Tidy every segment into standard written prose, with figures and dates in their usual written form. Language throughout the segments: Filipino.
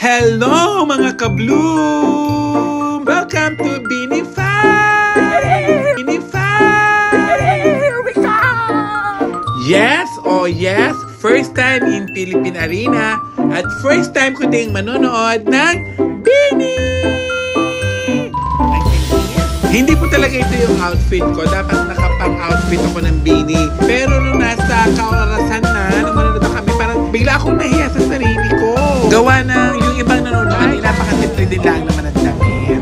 Hello mga ka-bloom! Welcome to Binify! Yes, oh yes! First time in Philippine Arena at first time ko ding manonood ng Bini! Hindi po talaga ito yung outfit ko. Dapat nakapang-outfit ako ng Bini. Pero nung nasa kaorasan na, nung manonood kami, parang bigla akong nahiya sa sarili ko. Gawa ng yung ibang nanonood, napaka-simple din lang naman ang damit.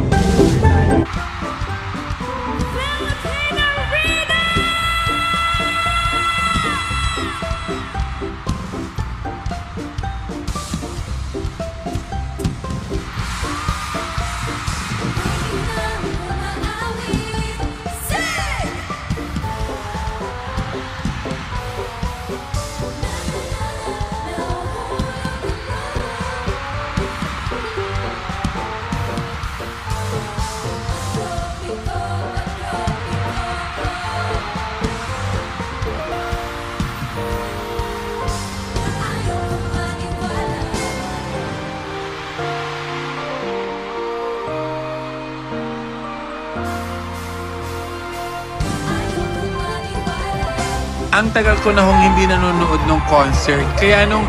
Ang tagal ko na hong hindi nanonood ng concert. Kaya nung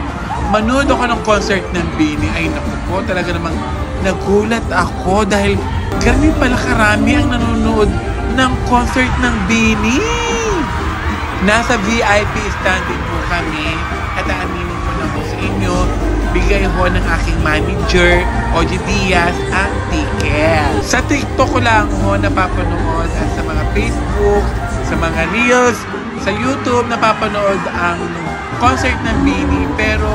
manood ako ng concert ng Bini, ay naku po, talaga namang nagulat ako dahil ganun pala karami ang nanonood ng concert ng Bini. Nasa VIP standing po kami at aaminin ko na po sa inyo, bigay ho ng aking manager, Oji Diaz, ang ticket. Sa TikTok ko lang ho napapanood at sa mga Facebook, sa mga Reels, sa YouTube napapanood ang concert ng Bini, pero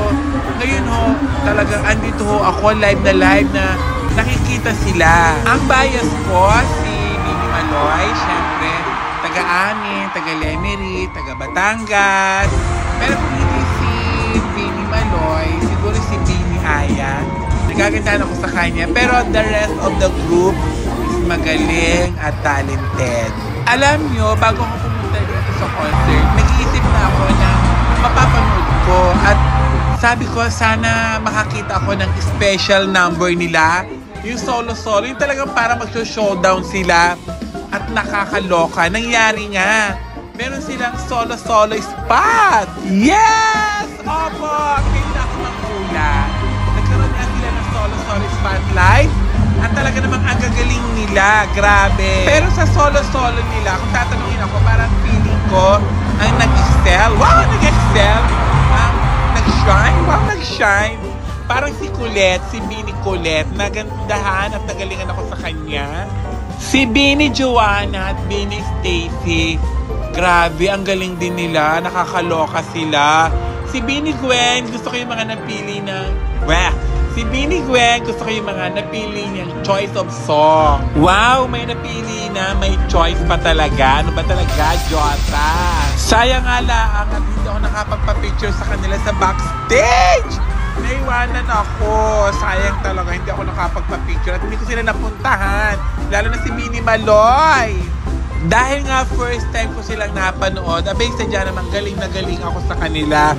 ngayon ho talagang andito ho ako live na nakikita sila. Ang bias ko si Bini Maloy, syempre taga-Amin, taga-Lemery, taga-Batangas, pero kung hindi si Bini Maloy, siguro si Bini Aya. Nagagandahan ako sa kanya, pero the rest of the group is magaling at talented. Alam nyo, bago ako pumunta dito sa concert, nag-iisip na ako na mapapanood ko at sabi ko sana makakita ako ng special number nila, yung solo-solo, yung talagang para mag-showdown sila at nakakaloka. Nangyari nga, meron silang solo-solo spot. Yes! Opo! Kaya ako mangula. Nagkaroon nga sila ng solo-solo spotlight. At talaga namang ang gagaling nila. Grabe. Pero sa solo-solo nila, kung tatanungin ako, parang feeling ko ang nag-excel. Wow, nag-excel. Nag-shine. Wow, nag-shine. Parang si Colette, si Bini Colette, nagandahan at nagalingan ako sa kanya. Si Bini Joanna at Bini Stacy, grabe, ang galing din nila. Nakakaloka sila. Si Bini Gwen, gusto ko yung mga napili ng... Si Bini Gwen, gusto ko yung mga napili niyang choice of song. Wow, may napili na, may choice pa talaga. Ano ba talaga, Jota? Sayang nga lang at hindi ako nakapagpa-picture sa kanila sa backstage. Naiwanan ako. Sayang talaga, hindi ako nakapagpa-picture at hindi ko sila napuntahan. Lalo na si Bini Maloy. Dahil nga first time ko silang napanood, abay sadya naman galing na galing ako sa kanila.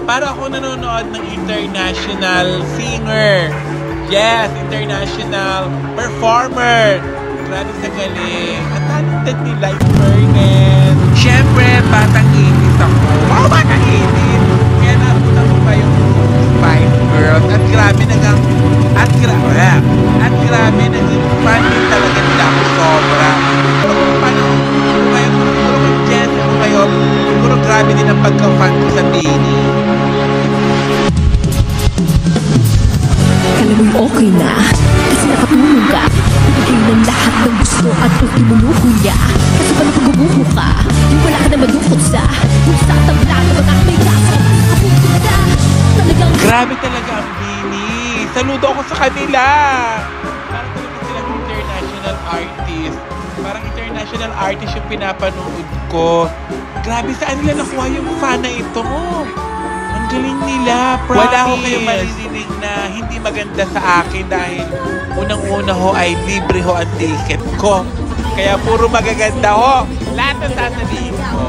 Para ako nanonood ng international singer. Yes, international performer. Grabe sa galing. At talented nila, in fairness. Siyempre, batang inis ako. Oh, batang inis! Kaya napunta ko pa yung Spice Girls. At grabe nagang... At grabe naging fan din talaga nila ako sobra. Pero kung paano, siguro kung Jess, siguro grabe din ang pagka-fan ko sa Bini. Alam mo'y okay na, kasi nakatulong ka. Ibigay ng lahat ng gusto at inunuho niya. Kasi pala pagbubuho ka, yung wala ka na madukot sa kung sa tabla na mga may kaso, kapunta. Talagang... Grabe talaga ang Bini. Saludo ako sa kanila. Parang talaga silang international artist. Parang international artist yung pinapanood ko. Grabe, saan nila nakuha yung fan na ito? Ang galing nila, promise. Wala ko kayong maririnig na hindi maganda sa akin dahil unang-una ho ay libre ho ang ticket ko. Kaya puro magaganda ho. Lahat ng sasabihin ko.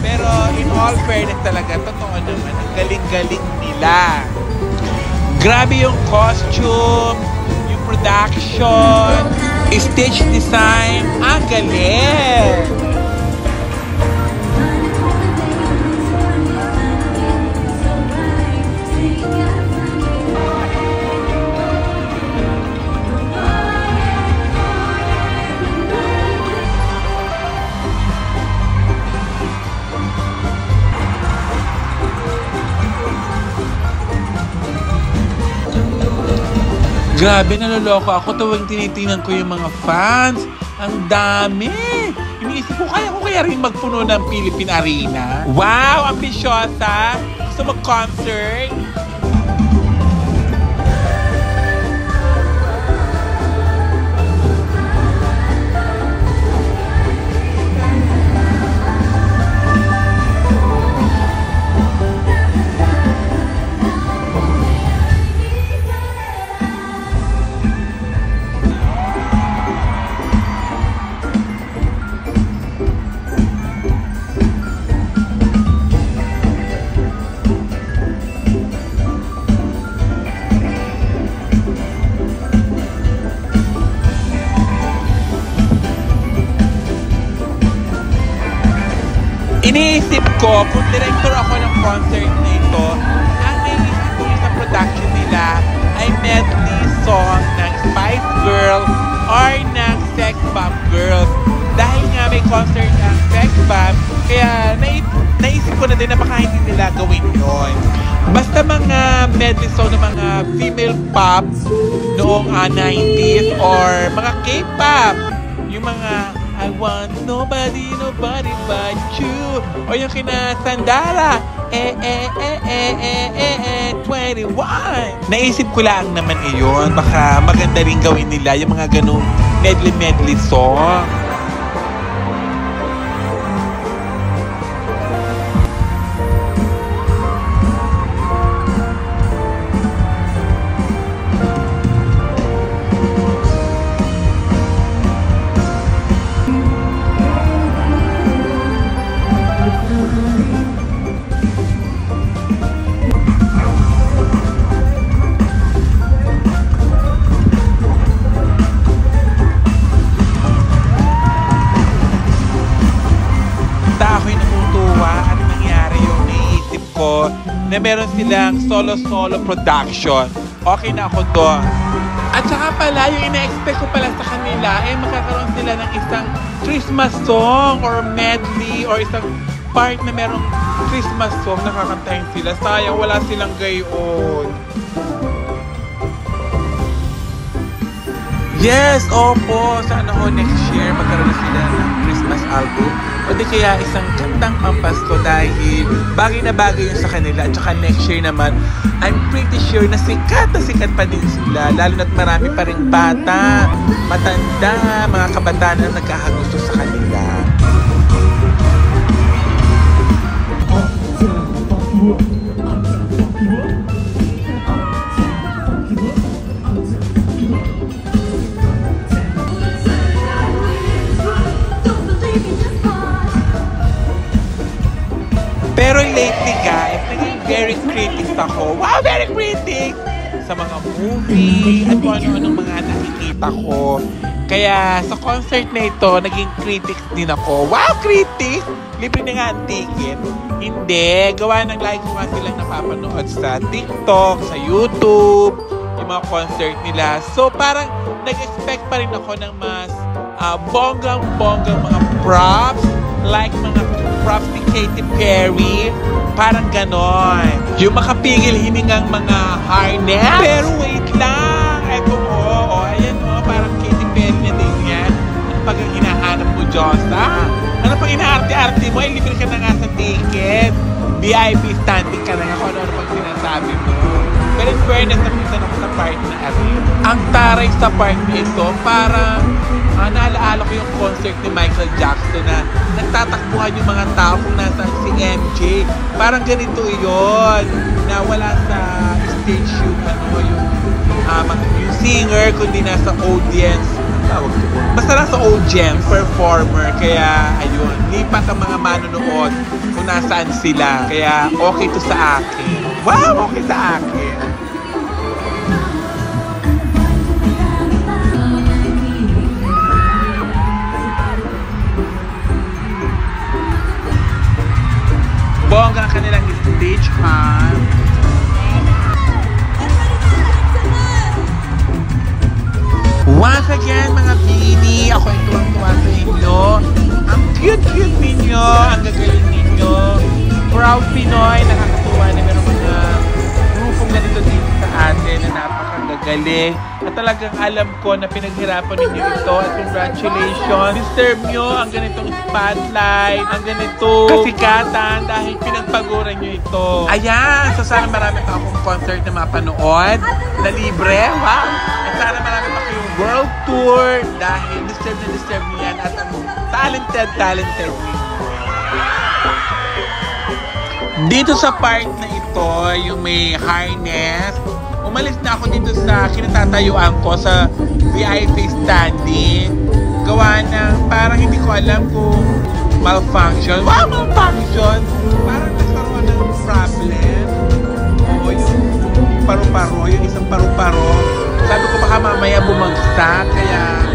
Pero in all fairness talaga, totoo naman, ang galing-galing nila. Grabe yung costume, yung production, stage design, ang galing! Grabe, naloloko ako tuwing tinitingnan ko yung mga fans. Ang dami! Iniisip ko, kaya rin magpuno ng Philippine Arena. Wow! Ambisyosa! Gusto mag-concert? Iniisip ko, kung director ako ng concert na ito, ang naiisip ko sa production nila ay medley song ng Spice Girl or ng Sex Bomb Girls. Dahil nga may concert ang Sex Bomb, kaya naisip ko na din na baka hindi nila gawin yun. Basta mga medley song ng mga female pop noong 90s or mga K-pop, yung mga I want nobody but you. O yung kina Sandara, 21. Naisip ko lang naman iyon. Baka maganda rin gawin nila yung mga ganung medley song. Na meron silang solo production. Okay na ako doon. At saka pala, yung ina-expect ko pala sa kanila, magkakaroon sila ng isang Christmas song or medley or isang part na merong Christmas song na kakantahin sila. Sayang, wala silang gayon. Yes, opo. Sana ho next year magkaroon sila ng Christmas album. O di kaya isang kantang pampasko dahil bagay na bagay yun sa kanila. At saka next year naman, I'm pretty sure na sikat pa din sila. Lalo na't marami pa rin bata, matanda, mga kabataan na nagkakagusto sa kanila. Pero lately guys, naging very critics ako. Wow, very critics! Sa mga movie at kung ano-anong mga nakikita ko. Kaya sa concert na ito, naging critics din ako. Wow, critics! Libre na nga ang ticket. Hindi, gawa ng like ko nga silang napapanood sa TikTok, sa YouTube, yung mga concert nila. So parang nag-expect pa rin ako ng mas bonggang-bonggang mga props, like mga props ni Katy Perry, parang ganon. Yung makapigil hiningang mga harness. Pero wait lang, eto ayan parang Katy Perry na din yan. Ano pag ang hinahanap mo, Diyosa? Ano pag inaarte-arte mo, ay libre ka na nga sa ticket. VIP standing ka na nga kung ano pag sinasabi mo. Pero in fairness, napisan ako sa part na arin. Ang taray sa part nito, parang naalaala ko yung concert ni Michael Jackson na nagtatakbuhan yung mga tao kung nasaan si MJ. Parang ganito yun, na wala sa stage yung singer, kundi nasa audience. Basta nasa audience, performer. Kaya, ayun, lipat ang mga manonood kung nasaan sila. Kaya, okay to sa akin. Wow, okay sa akin. stage, ha? Once again, mga Bini, ako ay tuwang-tuwa sa inyo. Ang cute-cute ninyo, ang gagaling ninyo. Proud Pinoy, nakakatuwa na meron mga grupong ganito dito sa atin na napakagagaling. At talagang alam ko na pinaghirapan ninyo ito. At congratulations, deserve nyo ang ganitong spotlight, ang ganitong kasikatan dahil pinagpaguran nyo ito. Ayan, so sana marami pa akong concert na mapanood na libre. Wow! At sana marami pa kayong world tour dahil deserve nyo yan at ang talented ninyo. Dito sa part na ito, yung may harness, umalis na ako dito sa kinatatayuan ko sa VIP standing. Gawa ng parang hindi ko alam kung malfunction. Wow, malfunction! Parang nagkaroon ng problem. O yung paru-paro, yung isang paru-paro. Sabi ko baka mamaya bumagsak, kaya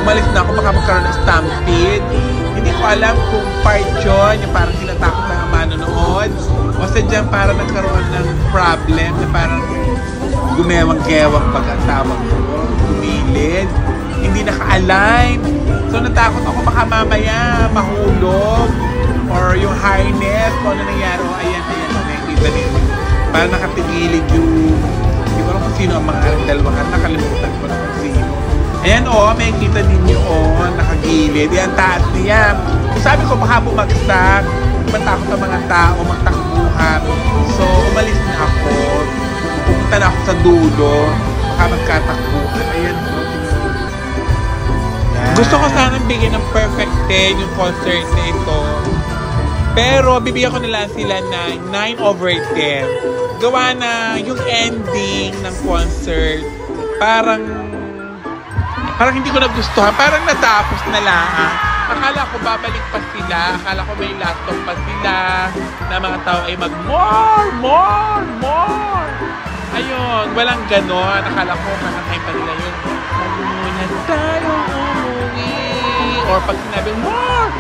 umalis na ako, baka magkaroon ng stampede. Hindi ko alam kung part yun, yung parang tinatakot na manonood, o sadyang parang nagkaroon ng problem na parang gumewang-gewang pag-atawag ko, gumilid, hindi naka-align. So natakot ako baka mamaya mahulog, or yung harness, kung ano nangyari. O ayan, nakikita ninyo. Parang nakatigilid yung, hindi ko alam kung sino ang mga dalawa, nakalimutan ko na kung sino. Ayan may kita ninyo nakagilid. Yan, taas niya. So, sabi ko baka bumagsak, matakot ang mga tao, magtakbuhan. So, umalis na ako. Pupunta na ako sa dulo, baka magkatakbuhan. Ayan Gusto ko sanang bigyan ng perfect 10 yung concert na ito. Pero bibigyan ko na lang sila ng 9/10. Gawa na yung ending ng concert, parang hindi ko nagustuhan. Parang natapos na lang. Akala ko babalik pa sila. Akala ko may last song pa sila. Na mga tao ay more. Ayun, walang ganon. Akala ko kakantay pa nila yun. Muna tayo umuwi. Or pag sinabi, more.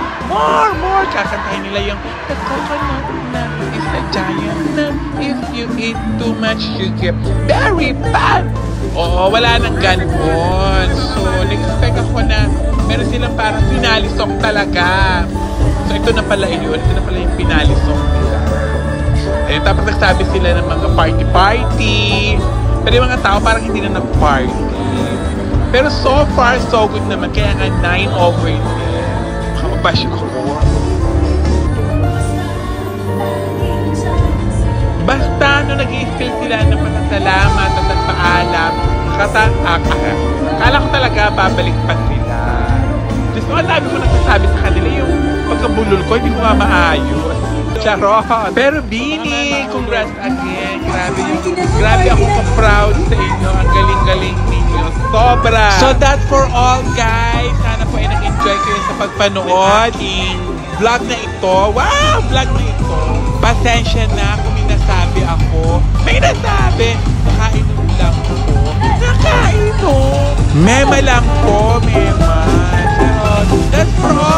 Kakantahin nila yung the coconut nut is a giant nut. If you eat too much, you get very bad. Oo, wala nang ganon. So, nag-expect ako na meron silang parang finale song talaga. So, ito na pala yun. Ito na pala yung finale song nila. Ayun, tapos nagsabi sila ng mga party. Pero yung mga tao parang hindi na nag-party. Pero so far, so good naman. Kaya nga 9/10. Makababash ako. Basta nag-i-feel sila ng pasasalamat at nagpaalam, akala ko talaga babalik pa sila. Just ang dami ko nagsasabi sa kanila yung pagkabulol ko, hindi ko nga maayos. Charot! Pero Bini, congrats again. Grabe ako ka-proud sa inyo. Ang galing-galing ninyo. Sobra! So that's for all, guys. Sana po ay nag-enjoy kayo sa pagpanood in vlog na ito. Wow! Vlog na ito. Pasensya na kung may nasabi ako. May nasabi! Nakainom lang po. Nakainom! Mema lang po, mema. That's for all.